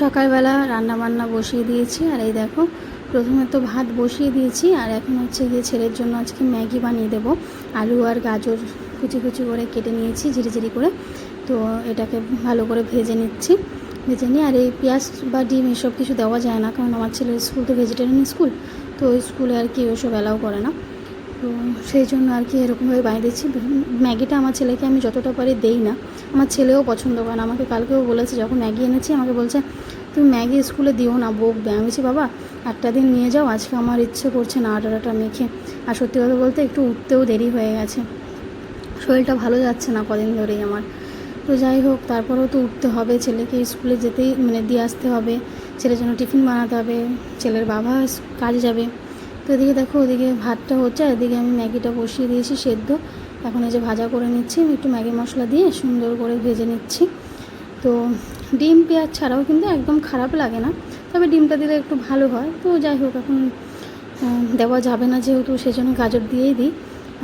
সকালবেলা রান্নাবান্না বসিয়ে দিয়েছি। আর এই দেখো, প্রথমে তো ভাত বসিয়ে দিয়েছি, আর এখন হচ্ছে গিয়ে ছেলের জন্য আজকে ম্যাগি বানিয়ে দেবো। আলু আর গাজর কুচি কুচি করে কেটে নিয়েছি ঝিরিঝিরি করে। তো এটাকে ভালো করে ভেজে নিচ্ছি। ভেজে নিয়ে আর এই পেঁয়াজ বা ডিম এসব কিছু দেওয়া যায় না, কারণ আমার ছেলের স্কুল তো ভেজিটেরিয়ান স্কুল, তো ওই স্কুলে আর কি ওসব অ্যালাউ করে না। তো সেই জন্য আর কি এরকমভাবে বানিয়ে দিচ্ছি। ম্যাগিটা আমার ছেলেকে আমি যতটা পারি দেই না, আমার ছেলেও পছন্দ করে না। আমাকে কালকেও বলেছে, যখন ম্যাগি এনেছি আমাকে বলছে তুমি ম্যাগি স্কুলে দিও না, বকবে। আমি বলছি বাবা একটা দিন নিয়ে যাও, আজকে আমার ইচ্ছে করছে না আটাটা মেখে। আর সত্যি কথা বলতে একটু উঠতেও দেরি হয়ে গেছে, শরীরটা ভালো যাচ্ছে না কদিন ধরেই আমার। তো যাই হোক, তারপরেও তো উঠতে হবে, ছেলেকে স্কুলে যেতেই দিয়ে আসতে হবে, ছেলের জন্য টিফিন বানাতে হবে, ছেলের বাবা কাজে যাবে। তো এদিকে দেখো, ওদিকে ভাতটা হচ্ছে, আর এদিকে আমি ম্যাগিটা বসিয়ে দিয়েছি সেদ্ধ। এখন এই যে ভাজা করে নিচ্ছি, আমি একটু ম্যাগি মশলা দিয়ে সুন্দর করে ভেজে নিচ্ছি। তো ডিম পেঁয়াজ ছাড়াও কিন্তু একদম খারাপ লাগে না, তবে ডিমটা দিলে একটু ভালো হয়। তো যাই হোক, এখন দেওয়া যাবে না যেহেতু, সেজন্য গাজর দিয়েই দিই।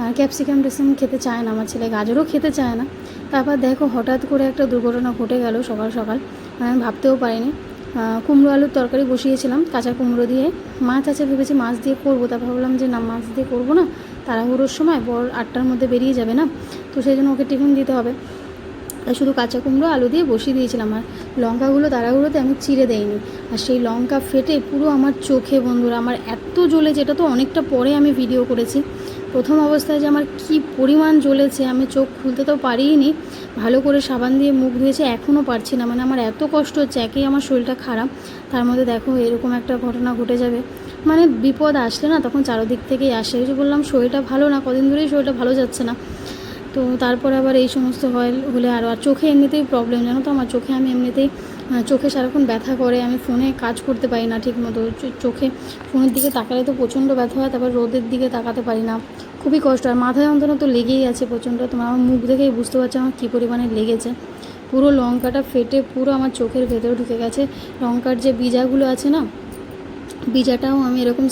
আর ক্যাপসিকাম খেতে চায় না আমার ছেলে, গাজরও খেতে চায় না। তারপর দেখো, হঠাৎ করে একটা দুর্ঘটনা ঘটে গেল সকাল সকাল, আমি ভাবতেও পারিনি। কুমড়ো আলুর তরকারি বসিয়েছিলাম কাঁচা কুমড়ো দিয়ে, মাছ আছে ভেবেছি মাছ দিয়ে করবো, তারপর ভাবলাম যে না, মাছ দিয়ে করবো না, তাড়াহুড়োর সময় বর 8টার মধ্যে বেরিয়ে যাবে না, তো সেই জন্য ওকে টিফিন দিতে হবে। তাই শুধু কাঁচা কুমড়ো আলু দিয়ে বসিয়ে দিয়েছিলাম। আর লঙ্কাগুলো তাড়াহুড়োতে আমি চিড়ে দেইনি, আর সেই লঙ্কা ফেটে পুরো আমার চোখে, বন্ধুরা আমার এত জ্বলেছে। এটা তো অনেকটা পরে আমি ভিডিও করেছি, প্রথম অবস্থায় যে আমার কি পরিমাণ জ্বলেছে, আমি চোখ খুলতে তো পারিনি। ভালো করে সাবান দিয়ে মুখ ধুয়েছে, এখনও পারছি না, মানে আমার এত কষ্ট হচ্ছে। একেই আমার শরীরটা খারাপ, তার মধ্যে দেখো এরকম একটা ঘটনা ঘটে যাবে। মানে বিপদ আসলে না তখন চারদিক থেকেই আসে। ওই যে বললাম, শরীরটা ভালো না, কদিন ধরেই শরীরটা ভালো যাচ্ছে না। তো তারপরে আবার এই সমস্ত হলে আর চোখে এমনিতেই প্রবলেম, জানো তো আমার চোখে, আমি এমনিতেই চোখে সারাক্ষণ ব্যথা করে, আমি ফোনে কাজ করতে পারি না ঠিক মতো। চোখে ফোনের দিকে তাকালে তো প্রচণ্ড ব্যথা হয়, তারপর রোদের দিকে তাকাতে পারি না, খুবই কষ্ট। আর মাথায় যন্ত্রণা তো লেগেই আছে প্রচণ্ড। তোমার আমার মুখ দেখেই বুঝতে পারছো আমার কী পরিমাণে লেগেছে। পুরো লঙ্কাটা ফেটে পুরো আমার চোখের ভেতরে ঢুকে গেছে। লঙ্কার যে বীজাগুলো আছে না, বীজাটাও আমি এরকম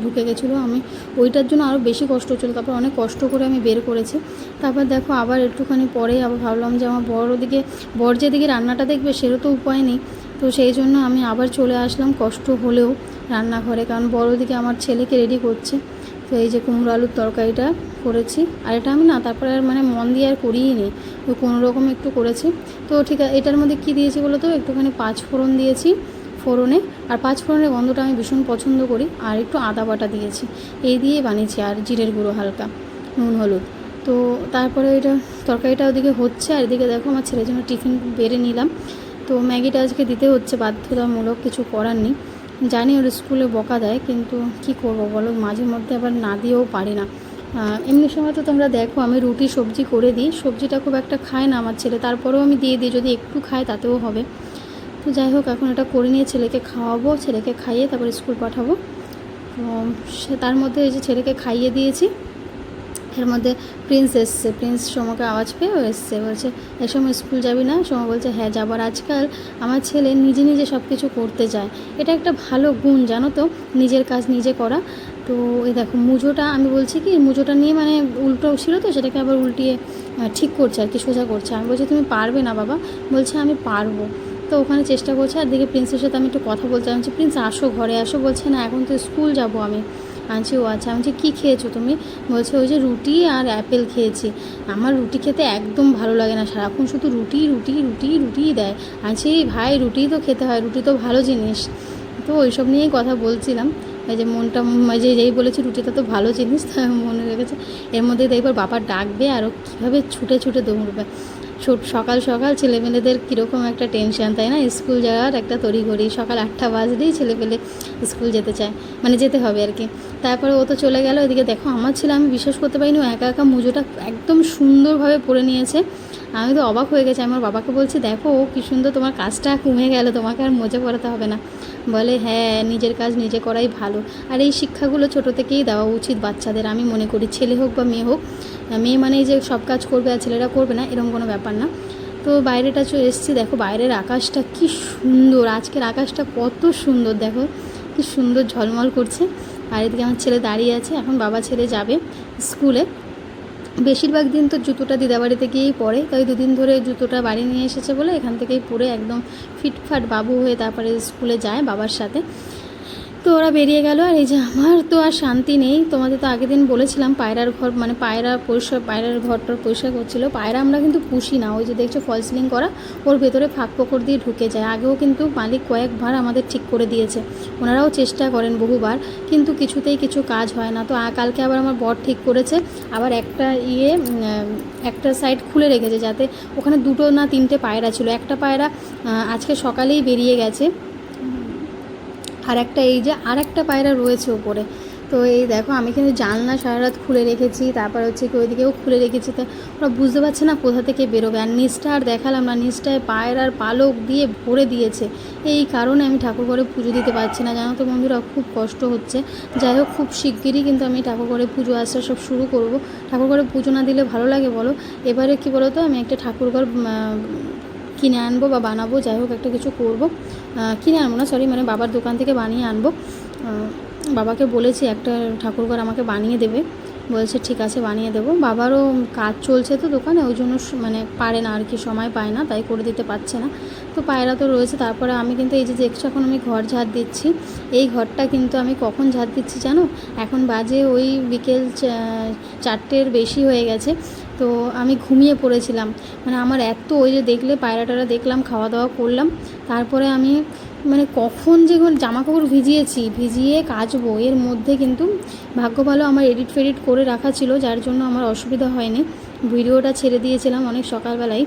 ঢুকে গেছিলো, আমি ওইটার জন্য আরও বেশি কষ্ট হচ্ছিলো। তারপর অনেক কষ্ট করে আমি বের করেছি। তারপর দেখো, আবার একটুখানি পরেই আবার ভাবলাম যে আমার বর যেদিকে রান্নাটা দেখবে সেরও তো উপায় নেই। তো সেই জন্য আমি আবার চলে আসলাম কষ্ট হলেও রান্নাঘরে, কারণ বড় দিকে আমার ছেলেকে রেডি করছে। তো এই যে কুমড়ো আলুর তরকারিটা করেছি, আর এটা আমি না তারপরে আর মন দিয়ে আর করিই নি, তো কোনো রকম একটু করেছি। তো ঠিক আছে, এটার মধ্যে কী দিয়েছি বলো তো, একটুখানি 5 ফোড়ন দিয়েছি ফোড়নে, আর 5 ফোড়নের গন্ধটা আমি ভীষণ পছন্দ করি, আর একটু আদা বাটা দিয়েছি, এই দিয়েই বানিয়েছি, আর জিরের গুঁড়ো হালকা, নুন হলুদ। তো তারপরে এটা তরকারিটা ওদিকে হচ্ছে, আর এদিকে দেখো আমার ছেলের জন্য টিফিন বেড়ে নিলাম। তো ম্যাগিটা আজকে দিতে হচ্ছে, বাধ্যতামূলক, কিছু করার নেই। জানি ওর স্কুলে বকা দেয়, কিন্তু কি করব বলো, মাঝে মধ্যে আবার না দিয়েও পারি না। এমনি সময় তো তোমরা দেখো আমি রুটি সবজি করে দিই, সবজিটা খুব একটা খায় না আমার ছেলে, তারপরেও আমি দিয়ে দিই, যদি একটু খায় তাতেও হবে। তো যাই হোক, এখন এটা করে নিয়ে ছেলেকে খাওয়াবো, ছেলেকে খাইয়ে তারপরে স্কুল পাঠাবো। তো তার মধ্যে এই যে ছেলেকে খাইয়ে দিয়েছি, এর মধ্যে প্রিন্স এসছে, প্রিন্স সোমাকে আওয়াজ পেয়ে এসছে, বলছে এ সময় স্কুল যাবি না? সোমা বলছে হ্যাঁ যাবার। আজকাল আমার ছেলে নিজে নিজে সব কিছু করতে চায়, এটা একটা ভালো গুণ জানো তো, নিজের কাজ নিজে করা। তো এই দেখো মুজোটা, আমি বলছি কি মুজোটা নিয়ে উল্টো ছিল, তো সেটাকে আবার উল্টিয়ে ঠিক করছে আর কি, সোজা করছে। আমি বলছি তুমি পারবে না বাবা? বলছে আমি পারবো। তো ওখানে চেষ্টা করছে, আর দিকে প্রিন্সের সাথে আমি একটু কথা বলতে চাইছি, প্রিন্স আসো ঘরে আসো। বলছে না এখন তো স্কুল যাব আমি। আনছি ও আচ্ছা। আমি বলছি কী খেয়েছো তুমি? বলছে ওই যে রুটি আর অ্যাপেল খেয়েছি। আমার রুটি খেতে একদম ভালো লাগে না, সারাক্ষণ শুধু রুটি রুটি রুটি রুটিই দেয়। আনছি ভাই রুটিই তো খেতে হয়, রুটি তো ভালো জিনিস। তো ওইসব নিয়েই কথা বলছিলাম, এই যে মনটা যেই বলেছি রুটিটা তো ভালো জিনিস, তা মনে রেখেছে। এর মধ্যে দেখবার বাবা ডাকবে, আরও কীভাবে ছুটে ছুটে দৌড়বে। সকাল সকাল ছেলেমেয়েদের কীরকম একটা টেনশান, তাই না? স্কুল যাওয়ার একটা তড়িঘড়ি, সকাল 8টা বাজলেই ছেলেপেলে স্কুল যেতে চায়, যেতে হবে আর কি। তারপরে ও তো চলে গেল। এদিকে দেখো আমার ছেলে, আমি বিশ্বাস করতে পারিনি, ও একা একা মুজোটা একদম সুন্দরভাবে পরে নিয়েছে। আমি তো অবাক হয়ে গেছি, আমার বাবাকে বলছি দেখো ও কী সুন্দর, তোমার কাজটা কমে গেল, তোমাকে আর মোজা পরাতে হবে না। বলে হ্যাঁ, নিজের কাজ নিজে করাই ভালো। আর এই শিক্ষাগুলো ছোটো থেকেই দেওয়া উচিত বাচ্চাদের, আমি মনে করি, ছেলে হোক বা মেয়ে হোক। মেয়ে মানেই যে সব কাজ করবে আর ছেলেরা করবে না, এরকম কোনো ব্যাপার না। তো বাইরেটা এসেছি, দেখো বাইরের আকাশটা কি সুন্দর, আজকের আকাশটা কত সুন্দর, দেখো কি সুন্দর ঝলমল করছে। আর এদিকে আমার ছেলে দাঁড়িয়ে আছে, এখন বাবা ছেলে যাবে স্কুলে। বেশিরভাগ দিন তো জুতোটা দিদাবাড়িতে গিয়েই পরে, তাই দুদিন ধরে জুতোটা বাড়ি নিয়ে এসেছে বলে এখান থেকেই পরে একদম ফিটফাট বাবু হয়ে তারপরে স্কুলে যায় বাবার সাথে। তো ওরা বেরিয়ে গেল। আর এই যে আমার তো আর শান্তি নেই, তোমাদের তো আগের দিন বলেছিলাম পায়রার ঘর মানে পায়রার ঘরটা পরিষ্কার করছিল। পায়রা আমরা কিন্তু পুষি না, ওই যে দেখছো ফল সিলিং করা, ওর ভেতরে ফাঁক ফোকর দিয়ে ঢুকে যায়। আগেও কিন্তু মালিক কয়েকবার আমাদের ঠিক করে দিয়েছে, ওনারাও চেষ্টা করেন বহুবার, কিন্তু কিছুতেই কিছু কাজ হয় না। তো কালকে আবার আমার বর ঠিক করেছে, আবার একটা সাইড খুলে রেখেছে, যাতে ওখানে 2 না 3টে পায়রা ছিল। একটা পায়রা আজকে সকালেই বেরিয়ে গেছে, আর একটা পায়রা রয়েছে ওপরে। তো এই দেখো আমি কিন্তু জানলা সারা রাত খুলে রেখেছি, তারপর হচ্ছে কি ওইদিকেও খুলে রেখেছি। তো ওরা বুঝতে পারছে না কোথা থেকে বেরোবে। আর নিচটা আর দেখালাম না, নিচটায় পায়রার পালক দিয়ে ভরে দিয়েছে। এই কারণে আমি ঠাকুরঘরে পুজো দিতে পারছি না, জানো তো বন্ধুরা, খুব কষ্ট হচ্ছে। যাই হোক, খুব শিগগিরই কিন্তু আমি ঠাকুরঘরে পুজো আসা সব শুরু করব। ঠাকুরঘরে পুজো না দিলে ভালো লাগে বলো? এবারে কি বলো তো, আমি একটা ঠাকুরঘর কিনে আনবো বা বানাবো, যাই হোক একটা কিছু করব। কিনে আনবো না, সরি, মানে বাবার দোকান থেকে বানিয়ে আনবো। বাবাকে বলেছি একটা ঠাকুরঘর আমাকে বানিয়ে দেবে, বলছে ঠিক আছে বানিয়ে দেবো। বাবারও কাজ চলছে তো দোকানে, ওই জন্য মানে পারে না আর কি, সময় পায় না, তাই করে দিতে পারছে না। তো পায়রা তো রয়েছে। তারপরে আমি কিন্তু এই যে দেখছো এখন আমি ঘর ঝাড় দিচ্ছি। এই ঘরটা কিন্তু আমি কখন ঝাড় দিচ্ছি জানো? এখন বাজে ওই বিকেল 4টের বেশি হয়ে গেছে। তো আমি ঘুমিয়ে পড়েছিলাম, মানে আমার এত, ওই যে দেখলে পায়রাটারা দেখলাম, খাওয়া দাওয়া করলাম, তারপরে আমি মানে কখন যে জামা কাপড় ভিজিয়ে কাচবো, এর মধ্যে কিন্তু ভাগ্য ভালো আমার এডিট ফেডিট করে রাখা ছিল, যার জন্য আমার অসুবিধা হয়নি। ভিডিওটা ছেড়ে দিয়েছিলাম অনেক সকালবেলায়,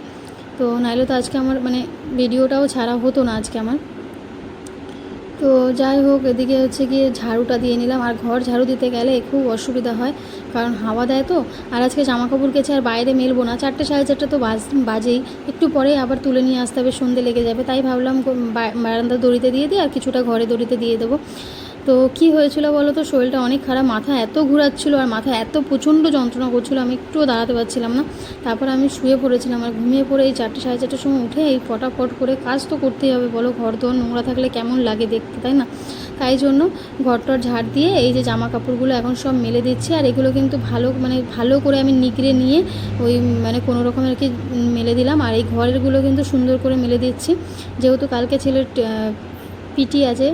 তো নাইলে তো আজকে আমার মানে ভিডিওটাও ছাড়া হতো না আজকে আমার। তো যাই হোক, এদিকে হচ্ছে গিয়ে ঝাড়ুটা দিয়ে নিলাম। আর ঘর ঝাড়ু দিতে গেলে খুব অসুবিধা হয়, কারণ হাওয়া দেয় তো। আর আজকে জামা কাপড় কেচে আর বাইরে মেলবো না, 4টে 4:30 তো বাজেই, একটু পরে আবার তুলে নিয়ে আসতে হবে, সন্ধে লেগে যাবে। তাই ভাবলাম বারান্দার দড়িতে দিয়ে দিই, আর কিছুটা ঘরে দড়িতে দিয়ে দেবো। তো কি হয়েছিল বলো তো, শরীরটা অনেক খারাপ, মাথা এত ঘুরাচ্ছিল আর মাথা এত প্রচণ্ড যন্ত্রণা করছিল, আমি একটুও দাঁড়াতে পারছিলাম না। তারপর আমি শুয়ে পড়েছিলাম, আর ঘুমিয়ে পড়ে এই 4টে 4:30টার সময় উঠে এই ফটাফট করে কাজ তো করতেই হবে বলো, ঘর দোর নোংরা থাকলে কেমন লাগে দেখতে, তাই না? তাই জন্য ঘরটর ঝাড় দিয়ে এই যে জামা কাপড়গুলো এখন সব মেলে দিচ্ছি। আর এগুলো কিন্তু ভালো করে আমি নিগড়ে নিয়ে ওই মানে কোনো রকমের কি মেলে দিলাম। আর এই ঘরেরগুলো কিন্তু সুন্দর করে মেলে দিচ্ছি, যেহেতু কালকে ছেলের পিটি আছে,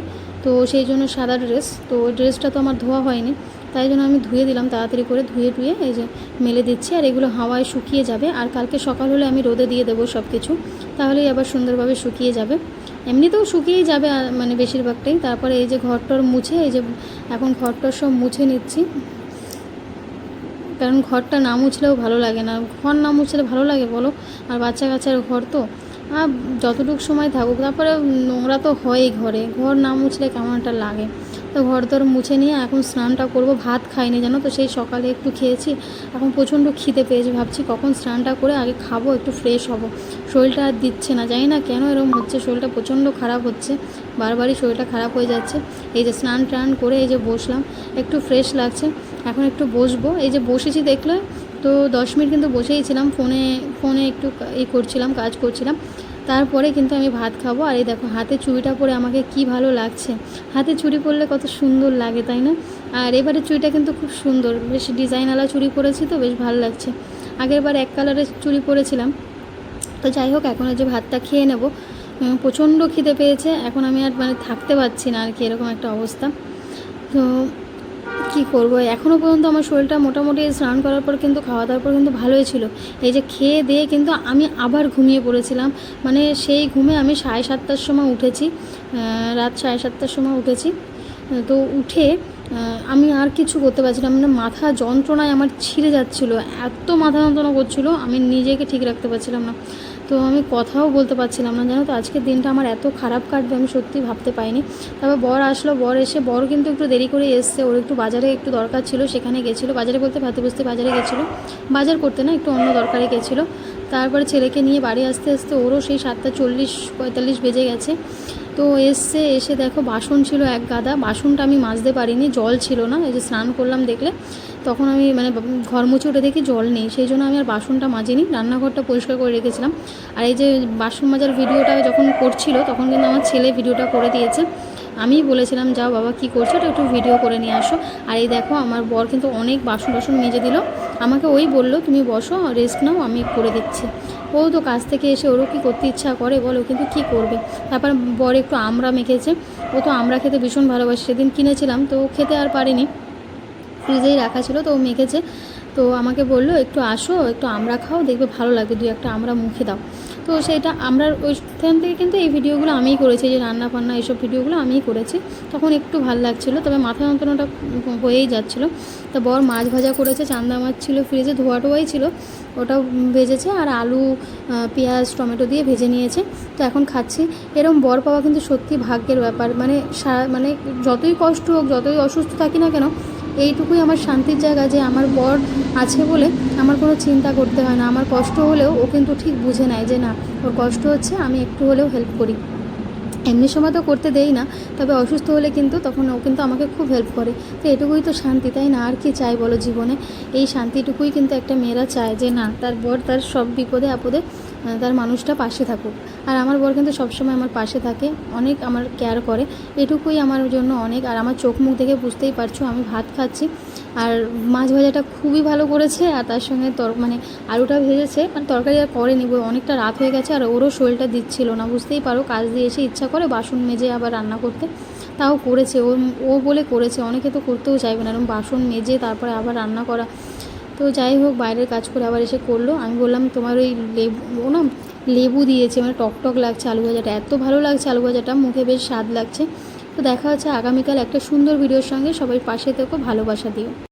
তো সেই জন্য সাদা ড্রেস, তো ওই ড্রেসটা তো আমার ধোয়া হয়নি, তাই জন্য আমি ধুয়ে দিলাম, তাড়াতাড়ি করে ধুয়ে এই যে মেলে দিচ্ছি। আর এগুলো হাওয়ায় শুকিয়ে যাবে, আর কালকে সকাল হলে আমি রোদে দিয়ে দেবো সব কিছু, তাহলেই আবার সুন্দরভাবে শুকিয়ে যাবে। এমনিতেও শুকিয়েই যাবে মানে বেশিরভাগটাই। তারপরে এই যে ঘরটর মুছে, এই যে এখন ঘরটর সব মুছে নিচ্ছি, কারণ ঘরটা না মুছলেও ভালো লাগে না। ঘর না মুছলে ভালো লাগে বলো? আর বাচ্চা কাচ্চার ঘর তো, আর যতটুকু সময় থাকুক, তারপরে নোংরা তো হয়ই ঘরে, ঘর না মুছলে কেমন একটা লাগে। তো ঘর দর মুছে নিয়ে এখন স্নানটা করব। ভাত খাইনি জানো তো, সেই সকালে একটু খেয়েছি, এখন প্রচণ্ড খিদে পেয়েছে, ভাবছি কখন স্নানটা করে আগে খাবো, একটু ফ্রেশ হব। শরীরটা আর দিচ্ছে না, জানি না কেন এরকম হচ্ছে, শরীরটা প্রচণ্ড খারাপ হচ্ছে, বারবারই শরীরটা খারাপ হয়ে যাচ্ছে। এই যে স্নান টান করে এই যে বসলাম, একটু ফ্রেশ লাগছে, এখন একটু বসবো। এই যে বসেছি দেখলে তো 10 মিনিট কিন্তু বসেই ছিলাম, ফোনে একটু কাজ করছিলাম। তারপরে কিন্তু আমি ভাত খাবো। আর এই দেখো হাতে চুড়িটা পরে আমাকে কি ভালো লাগছে, হাতে চুড়ি পরলে কত সুন্দর লাগে, তাই না? আর এবারে চুড়িটা কিন্তু খুব সুন্দর, বেশ ডিজাইনওয়ালা চুড়ি পরেছি, তো বেশ ভালো লাগছে। আগের বার এক কালারের চুড়ি পরেছিলাম। তো যাই হোক, এখন যে ভাতটা খেয়ে নেব, প্রচণ্ড খিদে পেয়েছে, এখন আমি আর মানে থাকতে পারছি না আর কি, এরকম একটা অবস্থা। তো কি করব, এখনও পর্যন্ত আমার শরীরটা মোটামুটি স্নান করার পর কিন্তু খাওয়া দাওয়ার পর কিন্তু ভালোই ছিল। এই যে খেয়ে দিয়ে কিন্তু আমি আবার ঘুমিয়ে পড়েছিলাম, মানে সেই ঘুমে আমি 7:30টার সময় উঠেছি, রাত 7:30টার সময় উঠেছি। তো উঠে আমি আর কিছু করতে পারছিলাম না, মাথা যন্ত্রণায় আমার ছিঁড়ে যাচ্ছিলো, এত মাথা যন্ত্রণা করছিলো, আমি নিজেকে ঠিক রাখতে পারছিলাম না। তো আমি কথাও বলতে পারছিলাম না, জানো তো আজকের দিনটা আমার এত খারাপ কাটবে আমি সত্যি ভাবতে পাইনি। তারপর বর আসলো, বর কিন্তু একটু দেরি করে এসছে, ওর একটু বাজারে একটু দরকার ছিল, সেখানে গেছিলো। বাজারে বলতে ভাতে বসতে বাজারে গেছিলো, বাজার করতে না, একটু অন্য দরকারে গেছিলো। তারপরে ছেলেকে নিয়ে বাড়ি আসতে আসতে ওরও সেই 7:40-45 বেজে গেছে। তো এসে দেখো বাসন ছিল এক গাদা, বাসনটা আমি মাজতে পারিনি, জল ছিল না। এই যে স্নান করলাম দেখলে, তখন আমি মানে ঘর মুছে উঠে দেখি জল নেই, সেই জন্য আমি আর বাসনটা মাজিনি, রান্নাঘরটা পরিষ্কার করে রেখেছিলাম। আর এই যে বাসন মাজার ভিডিওটা যখন করছিল, তখন কিন্তু আমার ছেলে ভিডিওটা করে দিয়েছে। আমিই বলেছিলাম যাও বাবা কী করছো, একটু ভিডিও করে নিয়ে আসো। আর এই দেখো আমার বর কিন্তু অনেক বাসন মেজে দিল। আমাকে ওই বললো তুমি বসো রেস্ট নাও, আমি করে দিচ্ছি। ও তো কাজ থেকে এসে ওরও কি করতে ইচ্ছা করে বলো, কিন্তু কি করবে। তারপর বর একটু আমড়া মেখেছে, ও তো আমড়া খেতে ভীষণ ভালোবাসে, সেদিন কিনেছিলাম তো খেতে আর পারিনি, ফ্রিজেই রাখা ছিল, তো ও মেখেছে। তো আমাকে বললো একটু আসো, একটু আমড়া খাও, দেখবে ভালো লাগবে, 2-1টা আমড়া মুখে দাও। তো সেটা আমরা ওইখান থেকে কিন্তু এই ভিডিওগুলো আমিই করেছি, যে রান্না বান্না এইসব ভিডিওগুলো আমিই করেছি। তখন একটু ভালো লাগছিলো, তবে মাথা যন্ত্রণাটা হয়েই যাচ্ছিলো। তো বর মাছ ভাজা করেছে, চান্দা মাছ ছিল ফ্রিজে, ধোয়া টোয়াই ছিল, ওটাও ভেজেছে, আর আলু পেঁয়াজ টমেটো দিয়ে ভেজে নিয়েছে। তো এখন খাচ্ছি। এরকম বর পাওয়া কিন্তু সত্যি ভাগ্যের ব্যাপার। মানে যতই কষ্ট হোক, যতই অসুস্থ থাকি না কেন, এইটুকুই আমার শান্তির জায়গা যে আমার বর আছে বলে আমার কোনো চিন্তা করতে হয় না। আমার কষ্ট হলেও ও কিন্তু ঠিক বুঝে নেয় যে না, ওর কষ্ট হচ্ছে, আমি একটু হলেও হেল্প করি। এমনি সময় তো করতে দেই না, তবে অসুস্থ হলে কিন্তু তখন ও কিন্তু আমাকে খুব হেল্প করে। তো এটুকুই তো শান্তি, তাই না? আর কি চাই বলো জীবনে? এই শান্তিটুকুই কিন্তু একটা মেয়েরা চায়, যে না, তার বর তার সব বিপদে আপদে তার মানুষটা পাশে থাকুক। আর আমার বর কিন্তু সবসময় আমার পাশে থাকে, অনেক আমার কেয়ার করে, এটুকুই আমার জন্য অনেক। আর আমার চোখ মুখ দেখে বুঝতেই পারছো আমি ভাত খাচ্ছি, আর মাছ ভাজাটা খুবই ভালো করেছে, আর তার সঙ্গে মানে আলুটা ভেজেছে, মানে তরকারি আর করেনি, অনেকটা রাত হয়ে গেছে, আর ওরও শরীরটা দিচ্ছিল না, বুঝতেই পারো, কাজ দিয়ে এসে ইচ্ছা করে বাসন মেজে আবার রান্না করতে, তাও করেছে ও বলে করেছে। অনেকে তো করতেও চাইবে না এরকম বাসন মেজে তারপরে আবার রান্না করা। তো যাই হোক, বাইরের কাজ করে আবার এসে করলো। আমি বললাম তোমার ওই ও না লেবু দিয়েছে, মানে টক টক লাগছে আলু ভাজাটা, এত ভালো লাগছে আলু ভাজাটা, মুখে বেশ স্বাদ লাগছে। তো দেখা হচ্ছে আগামীকাল একটা সুন্দর ভিডিওর সঙ্গে। সবাই পাশে থেকো, ভালোবাসা দিও।